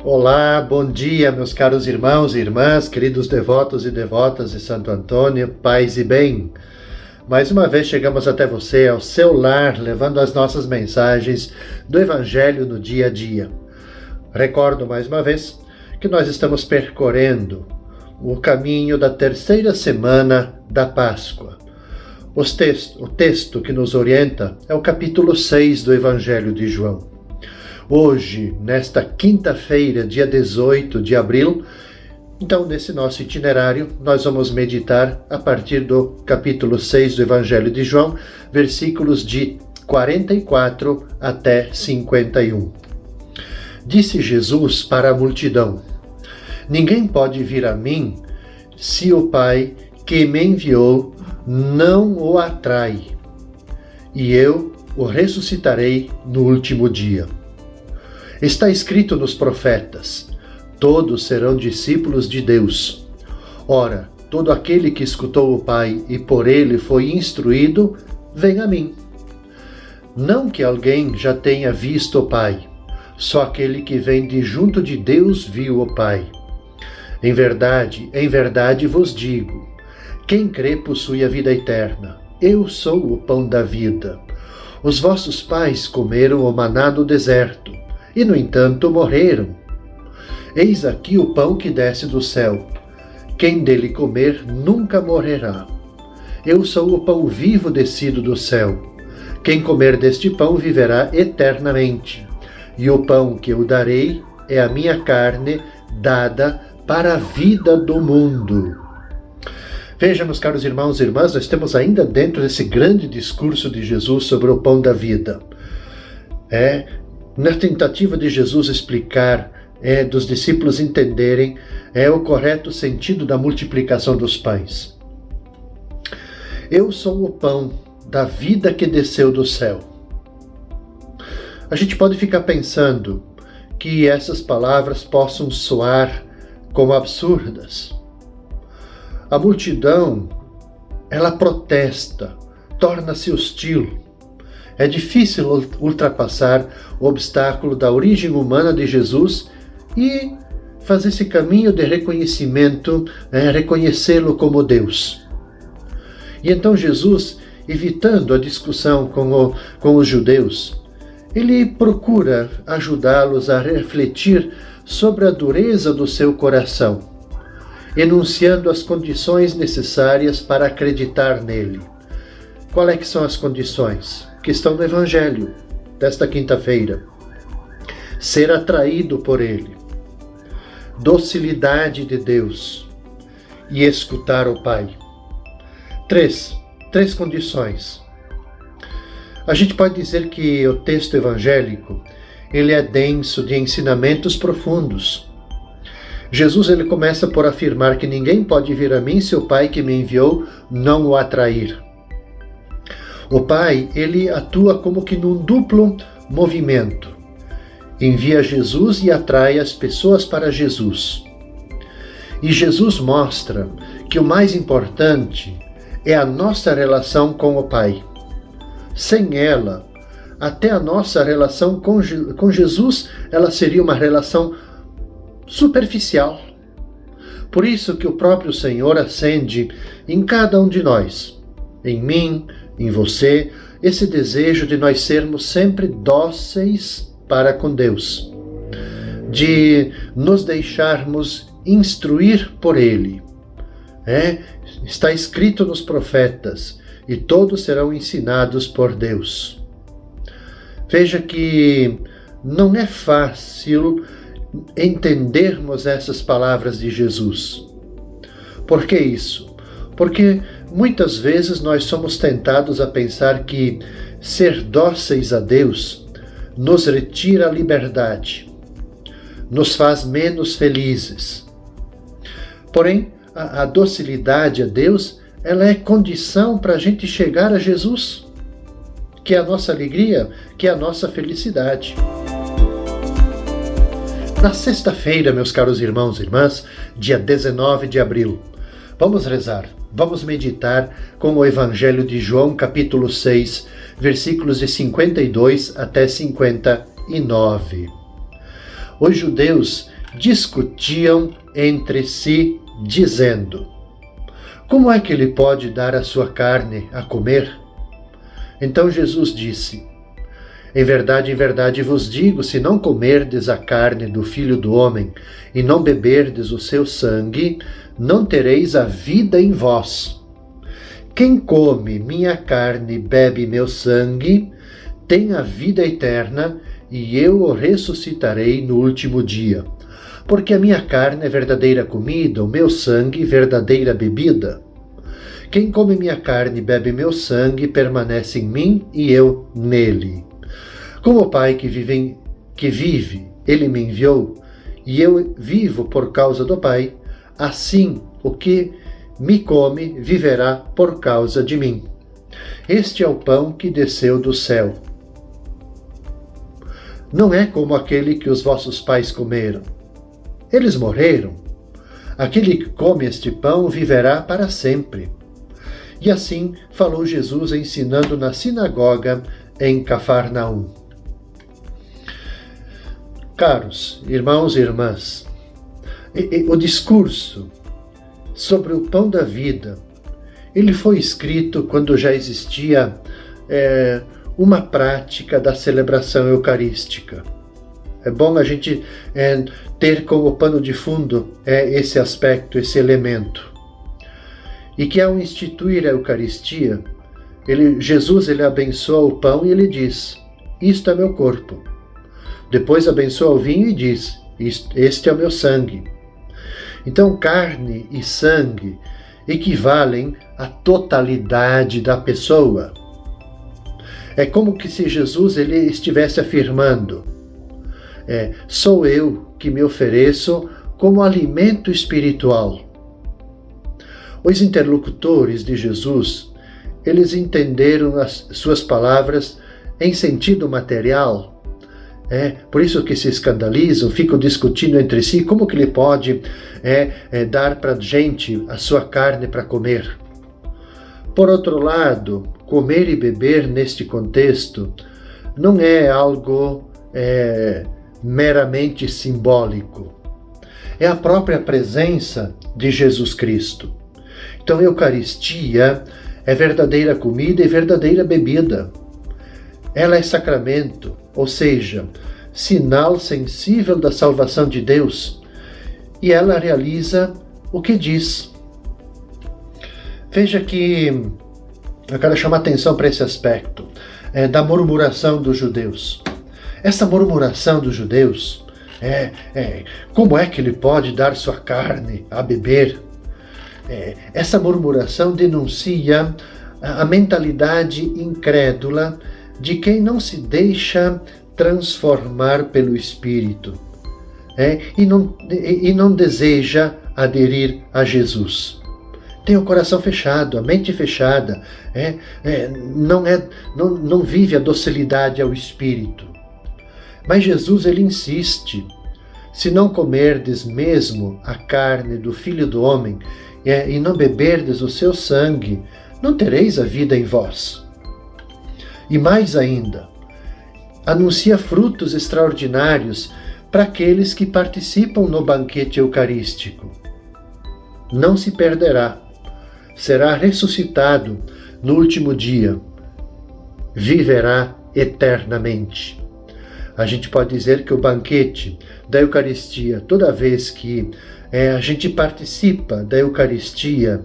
Olá, bom dia, meus caros irmãos e irmãs, queridos devotos e devotas de Santo Antônio, paz e bem. Mais uma vez chegamos até você, ao seu lar, levando as nossas mensagens do Evangelho no dia a dia. Recordo mais uma vez que nós estamos percorrendo o caminho da terceira semana da Páscoa. O texto que nos orienta é o capítulo 6 do Evangelho de João. Hoje, nesta quinta-feira, dia 18 de abril, então, nesse nosso itinerário, nós vamos meditar a partir do capítulo 6 do Evangelho de João, versículos de 44 até 51. Disse Jesus para a multidão: Ninguém pode vir a mim se o Pai que me enviou não o atrai, e eu o ressuscitarei no último dia. Está escrito nos profetas: todos serão discípulos de Deus. Ora, todo aquele que escutou o Pai e por ele foi instruído, vem a mim. Não que alguém já tenha visto o Pai, só aquele que vem de junto de Deus viu o Pai. Em verdade vos digo, quem crê possui a vida eterna. Eu sou o pão da vida. Os vossos pais comeram o maná no deserto, e, no entanto, morreram. Eis aqui o pão que desce do céu. Quem dele comer nunca morrerá. Eu sou o pão vivo descido do céu. Quem comer deste pão viverá eternamente. E o pão que eu darei é a minha carne dada para a vida do mundo. Veja, meus caros irmãos e irmãs, nós estamos ainda dentro desse grande discurso de Jesus sobre o pão da vida. Na tentativa de Jesus explicar, dos discípulos entenderem o correto sentido da multiplicação dos pães. Eu sou o pão da vida que desceu do céu. A gente pode ficar pensando que essas palavras possam soar como absurdas. A multidão, ela protesta, torna-se hostil. É difícil ultrapassar o obstáculo da origem humana de Jesus e fazer esse caminho de reconhecimento, reconhecê-lo como Deus. E então Jesus, evitando a discussão com os judeus, ele procura ajudá-los a refletir sobre a dureza do seu coração, enunciando as condições necessárias para acreditar nele. Qual é que são as condições que estão no Evangelho desta quinta-feira? Ser atraído por ele, docilidade de Deus e escutar o Pai. Três condições. A gente pode dizer que o texto evangélico ele é denso de ensinamentos profundos. Jesus ele começa por afirmar que ninguém pode vir a mim se o Pai que me enviou não o atrair. O Pai, ele atua como que num duplo movimento. Envia Jesus e atrai as pessoas para Jesus. E Jesus mostra que o mais importante é a nossa relação com o Pai. Sem ela, até a nossa relação com Jesus, ela seria uma relação superficial. Por isso que o próprio Senhor acende em cada um de nós, em mim, em você, esse desejo de nós sermos sempre dóceis para com Deus, de nos deixarmos instruir por Ele. Está escrito nos profetas, e todos serão ensinados por Deus. Veja que não é fácil entendermos essas palavras de Jesus. Por que isso? Porque muitas vezes nós somos tentados a pensar que ser dóceis a Deus nos retira a liberdade, nos faz menos felizes. Porém, a docilidade a Deus, ela é condição para a gente chegar a Jesus, que é a nossa alegria, que é a nossa felicidade. Na sexta-feira, meus caros irmãos e irmãs, dia 19 de abril, vamos rezar, vamos meditar com o Evangelho de João, capítulo 6, versículos de 52 até 59. Os judeus, discutiam entre si, dizendo: como é que ele pode dar a sua carne a comer? Então Jesus disse: em verdade vos digo, se não comerdes a carne do Filho do Homem e não beberdes o seu sangue, não tereis a vida em vós. Quem come minha carne e bebe meu sangue, tem a vida eterna, e eu o ressuscitarei no último dia. Porque a minha carne é verdadeira comida, o meu sangue verdadeira bebida. Quem come minha carne e bebe meu sangue, permanece em mim e eu nele. Como o Pai que vive, ele me enviou, e eu vivo por causa do Pai, assim o que me come viverá por causa de mim. Este é o pão que desceu do céu. Não é como aquele que os vossos pais comeram. Eles morreram. Aquele que come este pão viverá para sempre. E assim falou Jesus ensinando na sinagoga em Cafarnaum. Caros irmãos e irmãs, o discurso sobre o pão da vida, ele foi escrito quando já existia uma prática da celebração eucarística. É bom a gente ter como pano de fundo esse aspecto, esse elemento. E que ao instituir a Eucaristia, Jesus abençoa o pão e ele diz: isto é meu corpo. Depois abençoa o vinho e diz: este é o meu sangue. Então, carne e sangue equivalem à totalidade da pessoa. É como que se Jesus ele estivesse afirmando: sou eu que me ofereço como alimento espiritual. Os interlocutores de Jesus, eles entenderam as suas palavras em sentido material. Por isso que se escandalizam, ficam discutindo entre si como que ele pode dar para a gente a sua carne para comer. Por outro lado, comer e beber neste contexto não é algo meramente simbólico. É a própria presença de Jesus Cristo. Então, a Eucaristia é verdadeira comida e verdadeira bebida. Ela é sacramento, ou seja, sinal sensível da salvação de Deus, e ela realiza o que diz. Veja que eu quero chamar atenção para esse aspecto da murmuração dos judeus. Essa murmuração dos judeus, como é que ele pode dar sua carne a beber? Essa murmuração denuncia a mentalidade incrédula de quem não se deixa transformar pelo Espírito e não deseja aderir a Jesus. Tem o coração fechado, a mente fechada, não vive a docilidade ao Espírito. Mas Jesus ele insiste: se não comerdes mesmo a carne do Filho do Homem e não beberdes o seu sangue, não tereis a vida em vós. E mais ainda, anuncia frutos extraordinários para aqueles que participam no banquete eucarístico. Não se perderá, será ressuscitado no último dia, viverá eternamente. A gente pode dizer que o banquete da Eucaristia, toda vez que a gente participa da Eucaristia,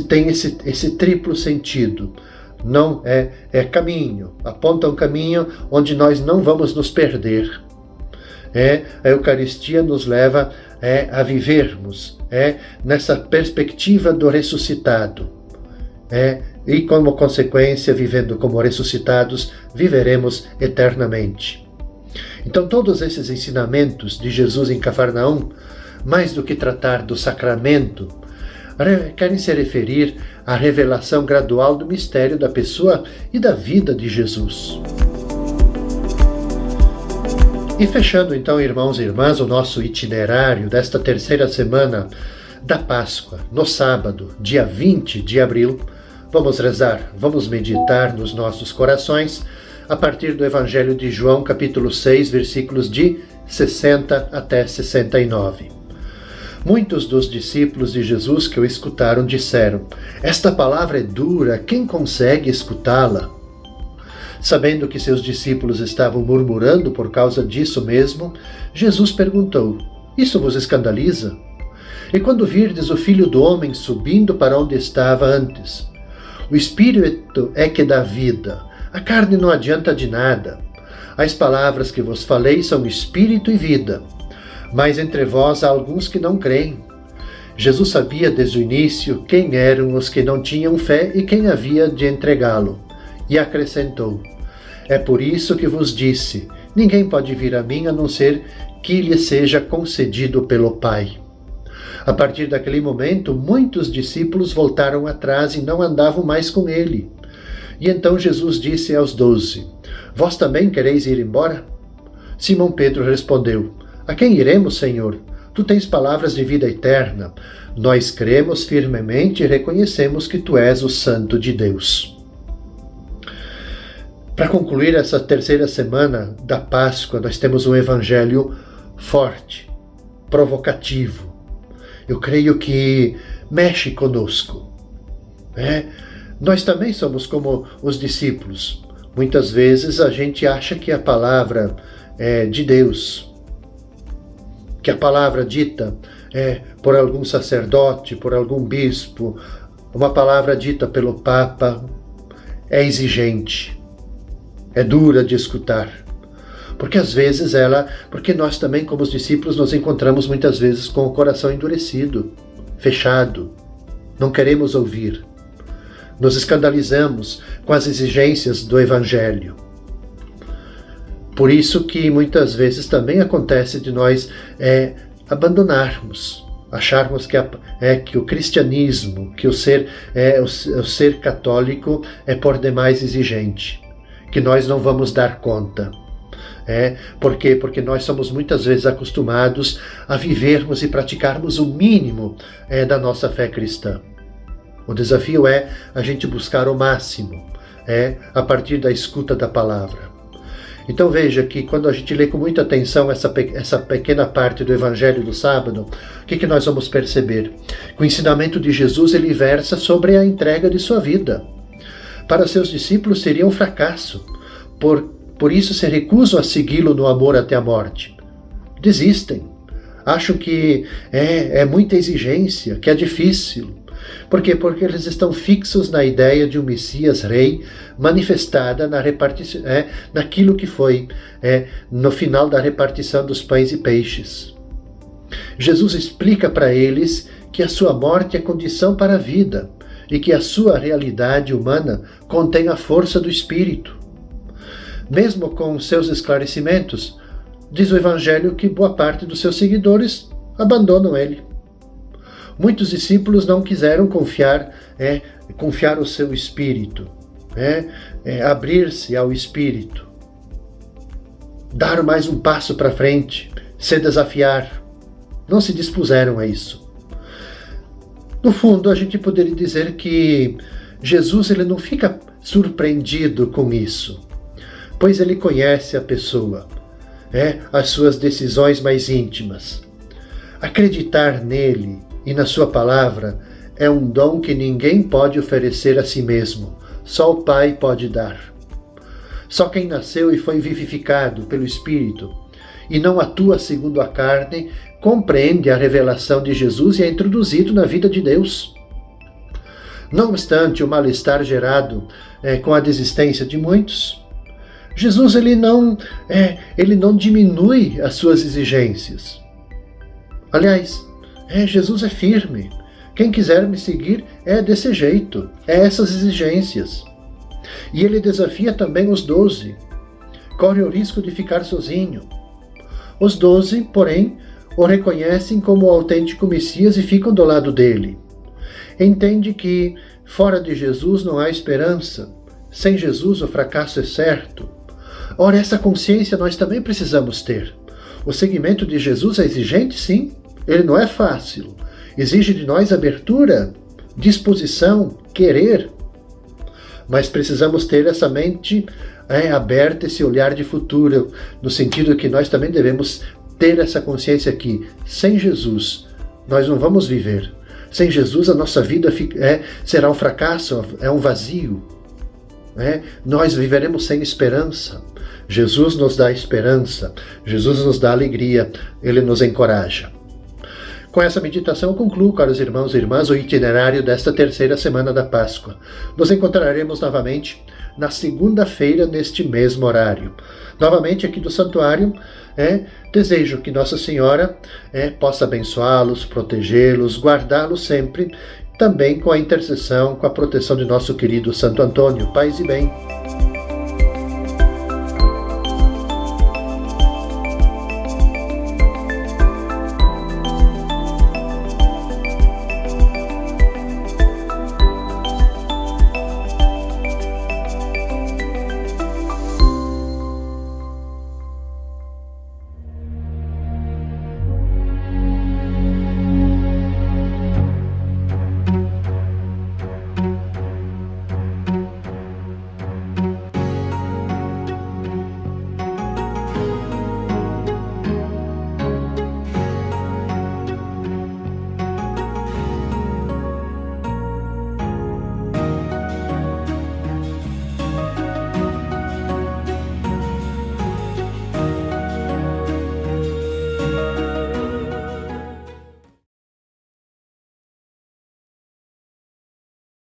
tem esse triplo sentido. Não é caminho, aponta um caminho onde nós não vamos nos perder. A Eucaristia nos leva a vivermos nessa perspectiva do ressuscitado. E como consequência, vivendo como ressuscitados, viveremos eternamente. Então todos esses ensinamentos de Jesus em Cafarnaum, mais do que tratar do sacramento, querem se referir à revelação gradual do mistério da pessoa e da vida de Jesus. E fechando então, irmãos e irmãs, o nosso itinerário desta terceira semana da Páscoa, no sábado, dia 20 de abril, vamos rezar, vamos meditar nos nossos corações a partir do Evangelho de João, capítulo 6, versículos de 60 até 69. Muitos dos discípulos de Jesus que o escutaram disseram: "Esta palavra é dura, quem consegue escutá-la?" Sabendo que seus discípulos estavam murmurando por causa disso mesmo, Jesus perguntou: "Isso vos escandaliza? E quando virdes o Filho do Homem subindo para onde estava antes? O Espírito é que dá vida, a carne não adianta de nada. As palavras que vos falei são Espírito e vida, mas entre vós há alguns que não creem." Jesus sabia desde o início quem eram os que não tinham fé e quem havia de entregá-lo, e acrescentou: "É por isso que vos disse, ninguém pode vir a mim a não ser que lhe seja concedido pelo Pai." A partir daquele momento, muitos discípulos voltaram atrás e não andavam mais com ele. E então Jesus disse aos 12: "Vós também quereis ir embora?" Simão Pedro respondeu: "A quem iremos, Senhor? Tu tens palavras de vida eterna. Nós cremos firmemente e reconhecemos que tu és o Santo de Deus." Para concluir essa terceira semana da Páscoa, nós temos um evangelho forte, provocativo. Eu creio que mexe conosco. Nós também somos como os discípulos. Muitas vezes a gente acha que a palavra é de Deus, que a palavra dita por algum sacerdote, por algum bispo, uma palavra dita pelo Papa, é exigente, é dura de escutar. Porque às vezes porque nós também, como os discípulos, nos encontramos muitas vezes com o coração endurecido, fechado, não queremos ouvir. Nos escandalizamos com as exigências do Evangelho. Por isso que muitas vezes também acontece de nós abandonarmos, acharmos que o cristianismo, que o ser católico é por demais exigente, que nós não vamos dar conta. Por quê? Porque nós somos muitas vezes acostumados a vivermos e praticarmos o mínimo da nossa fé cristã. O desafio é a gente buscar o máximo, a partir da escuta da palavra. Então veja que quando a gente lê com muita atenção essa pequena parte do Evangelho do sábado, o que nós vamos perceber? Que o ensinamento de Jesus ele versa sobre a entrega de sua vida. Para seus discípulos seria um fracasso, por isso se recusam a segui-lo no amor até a morte. Desistem, acham que é muita exigência, que é difícil. Por quê? Porque eles estão fixos na ideia de um Messias rei manifestada naquilo que foi no final da repartição dos pães e peixes. Jesus explica para eles que a sua morte é condição para a vida e que a sua realidade humana contém a força do Espírito. Mesmo com seus esclarecimentos, diz o Evangelho que boa parte dos seus seguidores abandonam ele. Muitos discípulos não quiseram confiar o seu espírito, abrir-se ao Espírito, dar mais um passo para frente, se desafiar. Não se dispuseram a isso. No fundo, a gente poderia dizer que Jesus ele não fica surpreendido com isso, pois ele conhece a pessoa, as suas decisões mais íntimas. Acreditar nele e na sua palavra é um dom que ninguém pode oferecer a si mesmo, só o Pai pode dar. Só quem nasceu e foi vivificado pelo Espírito e não atua segundo a carne compreende a revelação de Jesus e é introduzido na vida de Deus. Não obstante o mal-estar gerado com a desistência de muitos, Jesus ele não diminui as suas exigências. Aliás, Jesus é firme. Quem quiser me seguir é desse jeito, essas exigências. E ele desafia também os 12. Corre o risco de ficar sozinho. Os 12, porém, o reconhecem como o autêntico Messias e ficam do lado dele. Entende que fora de Jesus não há esperança. Sem Jesus o fracasso é certo. Ora, essa consciência nós também precisamos ter. O seguimento de Jesus é exigente, sim. Ele não é fácil. Exige de nós abertura, disposição, querer. Mas precisamos ter essa mente aberta, esse olhar de futuro, no sentido que nós também devemos ter essa consciência que sem Jesus nós não vamos viver. Sem Jesus a nossa vida será um fracasso, é um vazio. Nós viveremos sem esperança. Jesus nos dá esperança, Jesus nos dá alegria, Ele nos encoraja. Com essa meditação eu concluo, caros irmãos e irmãs, o itinerário desta terceira semana da Páscoa. Nos encontraremos novamente na segunda-feira, neste mesmo horário. Novamente aqui do santuário, desejo que Nossa Senhora possa abençoá-los, protegê-los, guardá-los sempre, também com a intercessão, com a proteção de nosso querido Santo Antônio. Paz e bem.